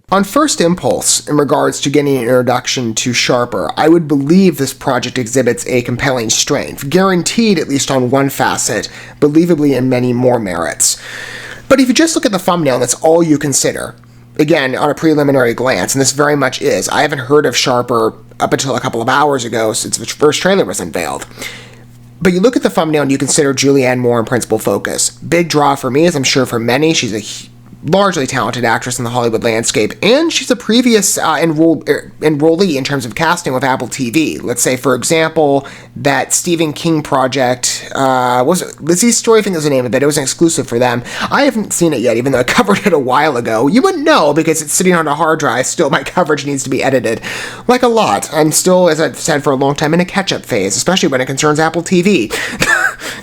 On first impulse, in regards to getting an introduction to Sharper, I would believe this project exhibits a compelling strength, guaranteed at least on one facet, believably in many more merits. But if you just look at the thumbnail, that's all you consider. Again, on a preliminary glance, and this very much is, I haven't heard of Sharper up until a couple of hours ago since the first trailer was unveiled. But you look at the thumbnail and you consider Julianne Moore in principal focus. Big draw for me, as I'm sure for many. She's a largely talented actress in the Hollywood landscape, and she's a previous enrollee in terms of casting with Apple TV. Let's say, for example, that Stephen King project, was it Lizzie's Story? I think was the name of it. It was an exclusive for them. I haven't seen it yet, even though I covered it a while ago. You wouldn't know because it's sitting on a hard drive. Still, my coverage needs to be edited. Like a lot. I'm still, as I've said for a long time, in a catch-up phase, especially when it concerns Apple TV.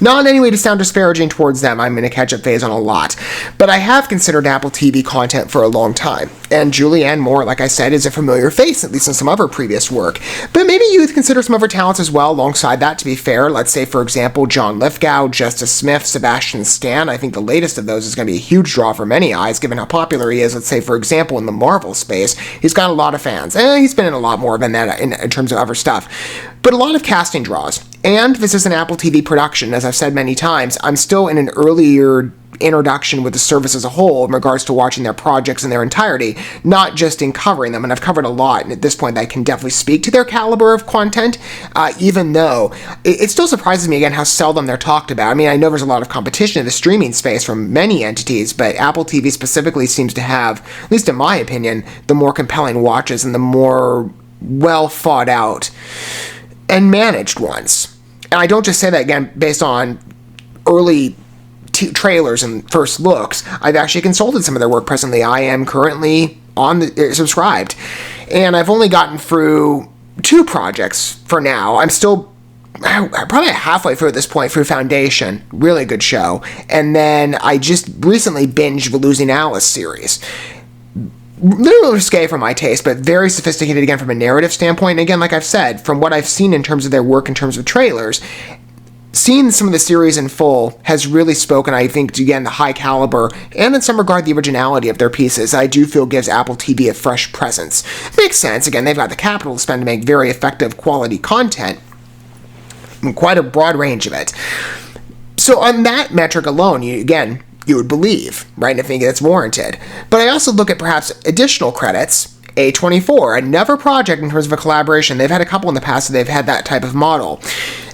Not in any way to sound disparaging towards them. I'm in a catch-up phase on a lot. But I have considered Apple TV content for a long time. And Julianne Moore, like I said, is a familiar face, at least in some of her previous work. But maybe you would consider some of her talents as well alongside that, to be fair. Let's say, for example, John Lithgow, Justice Smith, Sebastian Stan. I think the latest of those is going to be a huge draw for many eyes, given how popular he is. Let's say, for example, in the Marvel space, he's got a lot of fans. He's been in a lot more than that in terms of other stuff. But a lot of casting draws. And this is an Apple TV production. As I've said many times, I'm still in an earlier introduction with the service as a whole in regards to watching their projects in their entirety, not just in covering them. And I've covered a lot, and at this point I can definitely speak to their caliber of content, even though it still surprises me again how seldom they're talked about. I mean, I know there's a lot of competition in the streaming space from many entities, but Apple TV specifically seems to have, at least in my opinion, the more compelling watches and the more well thought out and managed ones. And I don't just say that, again, based on early trailers and first looks. I've actually consulted some of their work presently. I am currently subscribed. And I've only gotten through 2 projects for now. I'm still probably halfway through at this point through Foundation. Really good show. And then I just recently binged the Losing Alice series. Little risque for my taste, but very sophisticated again from a narrative standpoint. And again, like I've said, from what I've seen in terms of their work in terms of trailers, seeing some of the series in full has really spoken, I think, to, again, the high caliber and in some regard the originality of their pieces. I do feel gives Apple TV a fresh presence. Makes sense. Again, they've got the capital to spend to make very effective quality content. Quite a broad range of it. So on that metric alone, you would believe, right, and I think that's warranted. But I also look at perhaps additional credits. A24, another project in terms of a collaboration. They've had a couple in the past that they've had that type of model.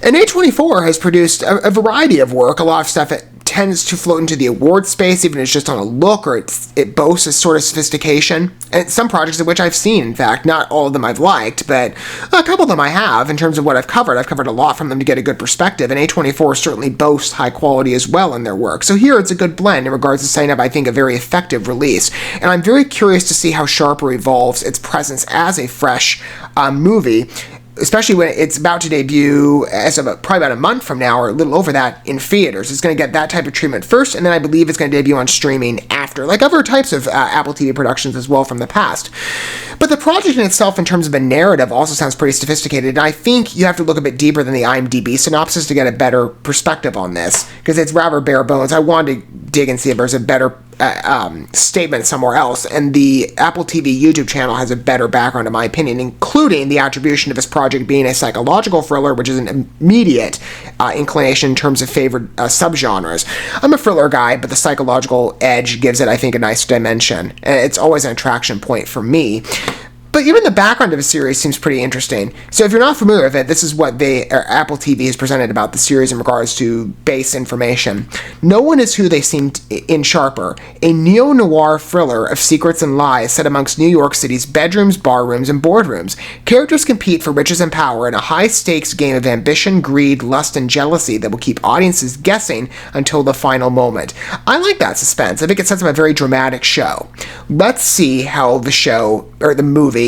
And A24 has produced a variety of work, a lot of stuff that tends to float into the award space, even if it's just on a look or it boasts a sort of sophistication. And some projects of which I've seen, in fact, not all of them I've liked, but a couple of them I have in terms of what I've covered. I've covered a lot from them to get a good perspective, and A24 certainly boasts high quality as well in their work. So here it's a good blend in regards to setting up, I think, a very effective release. And I'm very curious to see how Sharper evolves its presence as a fresh movie, especially when it's about to debut as of probably about a month from now or a little over that in theaters. It's going to get that type of treatment first, and then I believe it's going to debut on streaming after, like other types of Apple TV productions as well from the past. But the project in itself, in terms of a narrative, also sounds pretty sophisticated, and I think you have to look a bit deeper than the IMDb synopsis to get a better perspective on this, because it's rather bare bones. I wanted to dig and see if there's a better statement somewhere else, and the Apple TV YouTube channel has a better background in my opinion, including the attribution of this project being a psychological thriller, which is an immediate inclination in terms of favored subgenres. I'm a thriller guy, but the psychological edge gives it, I think, a nice dimension, and it's always an attraction point for me. But even the background of the series seems pretty interesting. So if you're not familiar with it, this is what Apple TV has presented about the series in regards to base information. No one is who they seem in Sharper, a neo-noir thriller of secrets and lies set amongst New York City's bedrooms, barrooms, and boardrooms. Characters compete for riches and power in a high-stakes game of ambition, greed, lust, and jealousy that will keep audiences guessing until the final moment. I like that suspense. I think it sets up a very dramatic show. Let's see how the show, or the movie,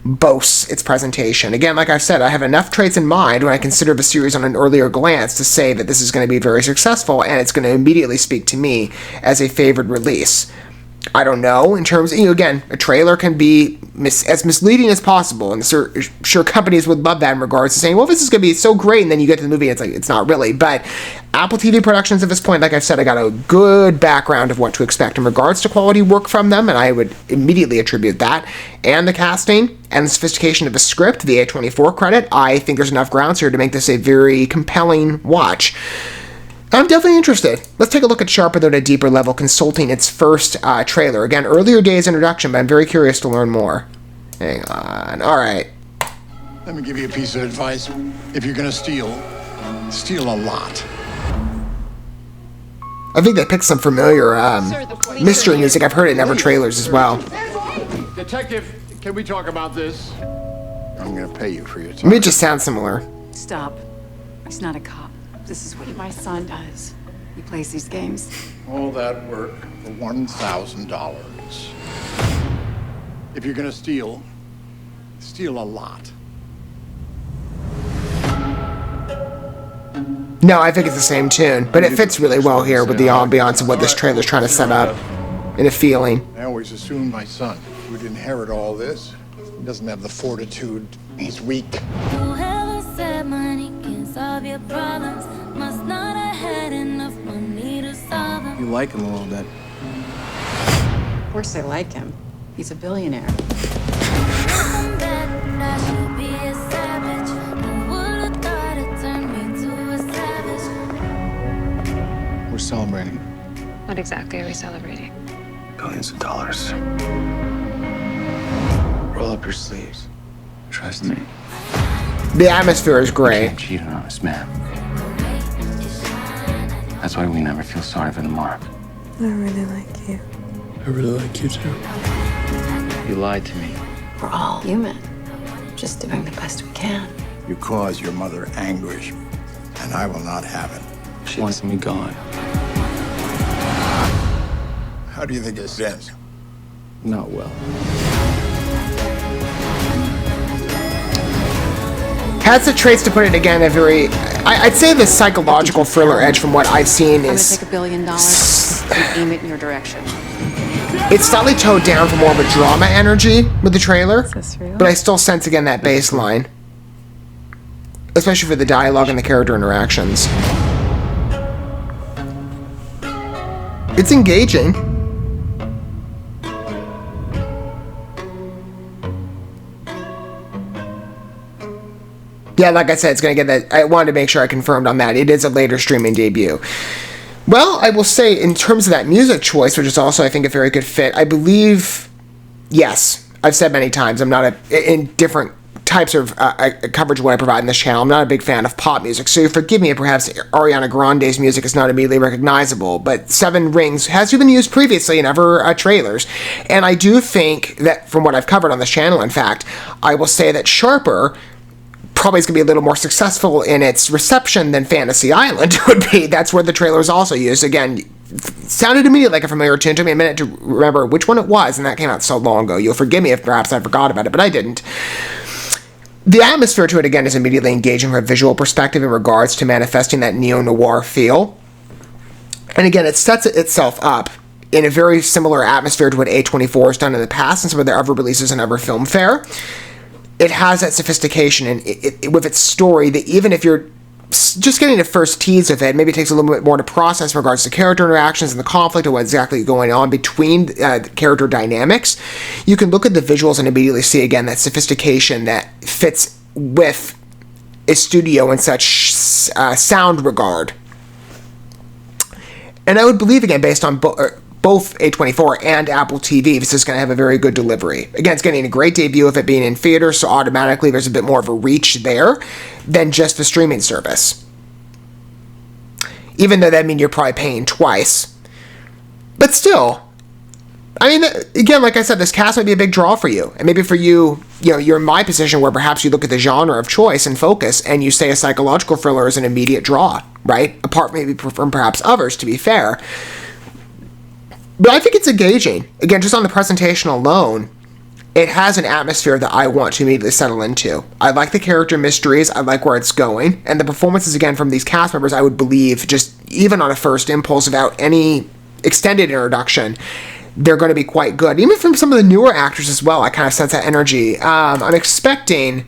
boasts its presentation. Again, like I've said, I have enough traits in mind when I consider the series on an earlier glance to say that this is going to be very successful, and it's going to immediately speak to me as a favored release. I don't know, in terms, again, a trailer can be as misleading as possible, and sure companies would love that in regards to saying, well, this is going to be so great, and then you get to the movie, and it's like, it's not really. But Apple TV Productions at this point, like I've said, I got a good background of what to expect in regards to quality work from them, and I would immediately attribute that, and the casting, and the sophistication of the script, the A24 credit. I think there's enough grounds here to make this a very compelling watch. I'm definitely interested. Let's take a look at Sharper, though, at a deeper level, consulting its first trailer. Again, earlier days introduction, but I'm very curious to learn more. Hang on. All right. Let me give you a piece of advice. If you're going to steal a lot. I think they picked some familiar mystery music. I've heard it in other trailers as well. Detective, can we talk about this? I'm going to pay you for your time. To me, it just sounds similar. Stop. He's not a cop. This is what my son does. He plays these games. All that work for $1,000. If you're gonna steal a lot. No, I think it's the same tune, but it fits really well here with the ambiance of what this trailer's trying to set up and a feeling. I always assumed my son would inherit all this. He doesn't have the fortitude. He's weak. Whoever said money can solve your problems must not have had enough money to solve them. You like him a little bit. Of course I like him. He's a billionaire. Looking back, I should be a savage. Who would've thought it turned me to a savage? We're celebrating. What exactly are we celebrating? Billions of dollars. Roll up your sleeves. Trust me. The atmosphere is great. Can't cheat on an honest man. That's why we never feel sorry for the mark. I really like you. I really like you too. You lied to me. We're all human. Just doing the best we can. You cause your mother anguish, and I will not have it. She wants me gone. How do you think this ends? Not well. Has the traits, to put it again, a very... I'd say the psychological thriller edge from what I've seen I'm gonna is... take $1 billion and aim it in your direction. It's slightly toned down for more of a drama energy with the trailer, this real? but I still sense, again, that baseline. Especially for the dialogue and the character interactions. It's engaging. Yeah, like I said, it's going to get that. I wanted to make sure I confirmed on that. It is a later streaming debut. Well, I will say, in terms of that music choice, which is also, I think, a very good fit, I believe, yes, I've said many times, I'm not in different types of coverage what I provide in this channel, I'm not a big fan of pop music, so forgive me if perhaps Ariana Grande's music is not immediately recognizable, but Seven Rings has been used previously in other trailers, and I do think that, from what I've covered on this channel, in fact, I will say that Sharper probably is going to be a little more successful in its reception than Fantasy Island would be. That's where the trailer is also used. Again, sounded to me like a familiar tune. It took me a minute to remember which one it was, and that came out so long ago. You'll forgive me if perhaps I forgot about it, but I didn't. The atmosphere to it, again, is immediately engaging from a visual perspective in regards to manifesting that neo-noir feel. And again, it sets itself up in a very similar atmosphere to what A24 has done in the past and some of their other releases and other film fare. It has that sophistication and with its story that even if you're just getting the first tease of it, maybe it takes a little bit more to process in regards to character interactions and the conflict of what's exactly going on between the character dynamics, you can look at the visuals and immediately see, again, that sophistication that fits with a studio in such sound regard. And I would believe, again, based on both A24 and Apple TV, this is going to have a very good delivery. Again, it's getting a great debut of it being in theaters, so automatically there's a bit more of a reach there than just the streaming service. Even though that means you're probably paying twice. But still, I mean, again, like I said, this cast might be a big draw for you. And maybe for you, you're in my position where perhaps you look at the genre of choice and focus and you say a psychological thriller is an immediate draw, right? Apart maybe from perhaps others, to be fair. But I think it's engaging. Again, just on the presentation alone, it has an atmosphere that I want to immediately settle into. I like the character mysteries, I like where it's going, and the performances, again, from these cast members, I would believe, just even on a first impulse, without any extended introduction, they're going to be quite good. Even from some of the newer actors as well, I kind of sense that energy. I'm expecting,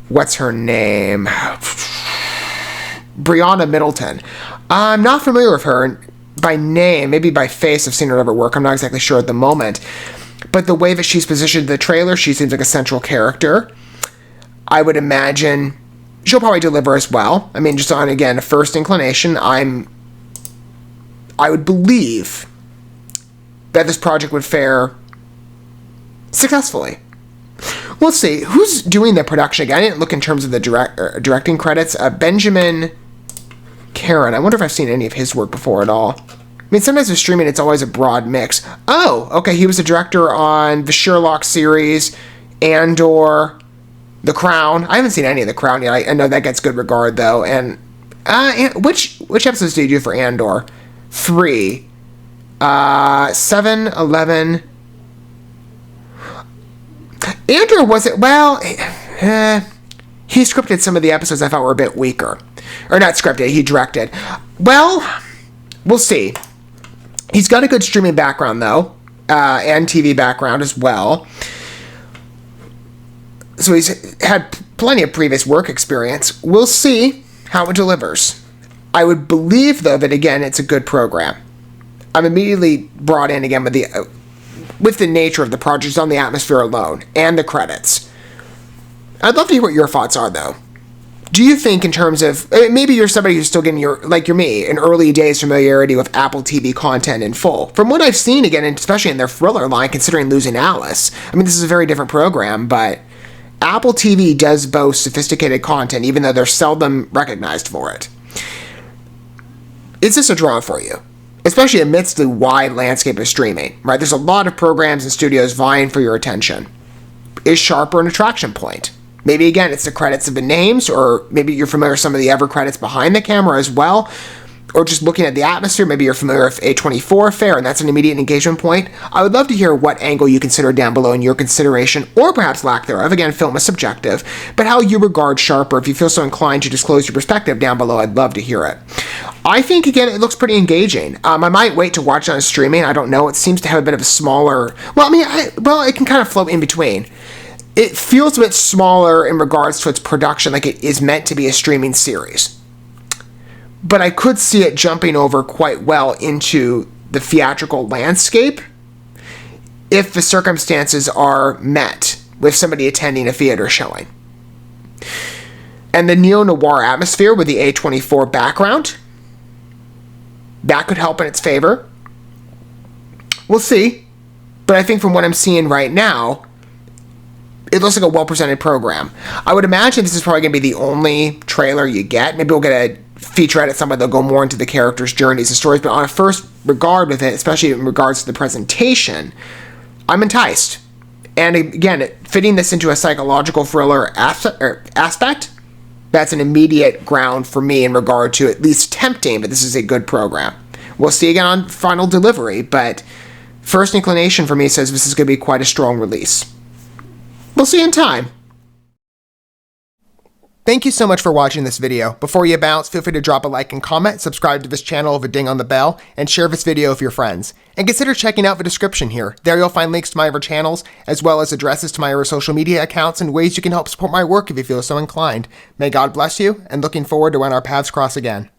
what's her name? Brianna Middleton. I'm not familiar with her by name, maybe by face. I've seen her other work. I'm not exactly sure at the moment. But the way that she's positioned in the trailer, she seems like a central character. I would imagine she'll probably deliver as well. I mean, just on, again, a first inclination, I would believe that this project would fare successfully. We'll see. Who's doing the production again? I didn't look in terms of the directing credits. Benjamin Karen. I wonder if I've seen any of his work before at all. I mean, sometimes with streaming, it's always a broad mix. Oh, okay. He was a director on the Sherlock series, Andor, The Crown. I haven't seen any of The Crown yet. I know that gets good regard, though. And which episodes did you do for Andor? 3. 7, 11. Andor wasn't, well, he scripted some of the episodes I thought were a bit weaker. Or not scripted, he directed. Well, we'll see. He's got a good streaming background, though, and TV background as well. So he's had plenty of previous work experience. We'll see how it delivers. I would believe, though, that, again, it's a good program. I'm immediately brought in again with the nature of the project on the atmosphere alone and the credits. I'd love to hear what your thoughts are, though. Do you think in terms of, maybe you're somebody who's still getting like you're me, an early days familiarity with Apple TV content in full. From what I've seen, again, especially in their thriller line, considering Losing Alice, I mean, this is a very different program, but Apple TV does boast sophisticated content, even though they're seldom recognized for it. Is this a draw for you? Especially amidst the wide landscape of streaming, right? There's a lot of programs and studios vying for your attention. Is Sharper an attraction point? Maybe, again, it's the credits of the names, or maybe you're familiar with some of the other credits behind the camera as well, or just looking at the atmosphere, maybe you're familiar with A24 affair, and that's an immediate engagement point. I would love to hear what angle you consider down below in your consideration, or perhaps lack thereof. Again, film is subjective, but how you regard Sharper. If you feel so inclined to disclose your perspective down below, I'd love to hear it. I think, again, it looks pretty engaging. I might wait to watch it on streaming. I don't know. It seems to have a bit of a smaller... Well, I mean, it can kind of float in between. It feels a bit smaller in regards to its production, like it is meant to be a streaming series. But I could see it jumping over quite well into the theatrical landscape if the circumstances are met with somebody attending a theater showing. And the neo-noir atmosphere with the A24 background, that could help in its favor. We'll see. But I think from what I'm seeing right now, it looks like a well-presented program. I would imagine this is probably going to be the only trailer you get. Maybe we'll get a featurette at some point. They'll go more into the characters' journeys and stories. But on a first regard with it, especially in regards to the presentation, I'm enticed. And again, fitting this into a psychological thriller aspect, that's an immediate ground for me in regard to at least tempting, but this is a good program. We'll see again on final delivery, but first inclination for me says this is going to be quite a strong release. We'll see in time. Thank you so much for watching this video. Before you bounce, feel free to drop a like and comment, subscribe to this channel with a ding on the bell, and share this video with your friends. And consider checking out the description here. There you'll find links to my other channels, as well as addresses to my other social media accounts and ways you can help support my work if you feel so inclined. May God bless you, and looking forward to when our paths cross again.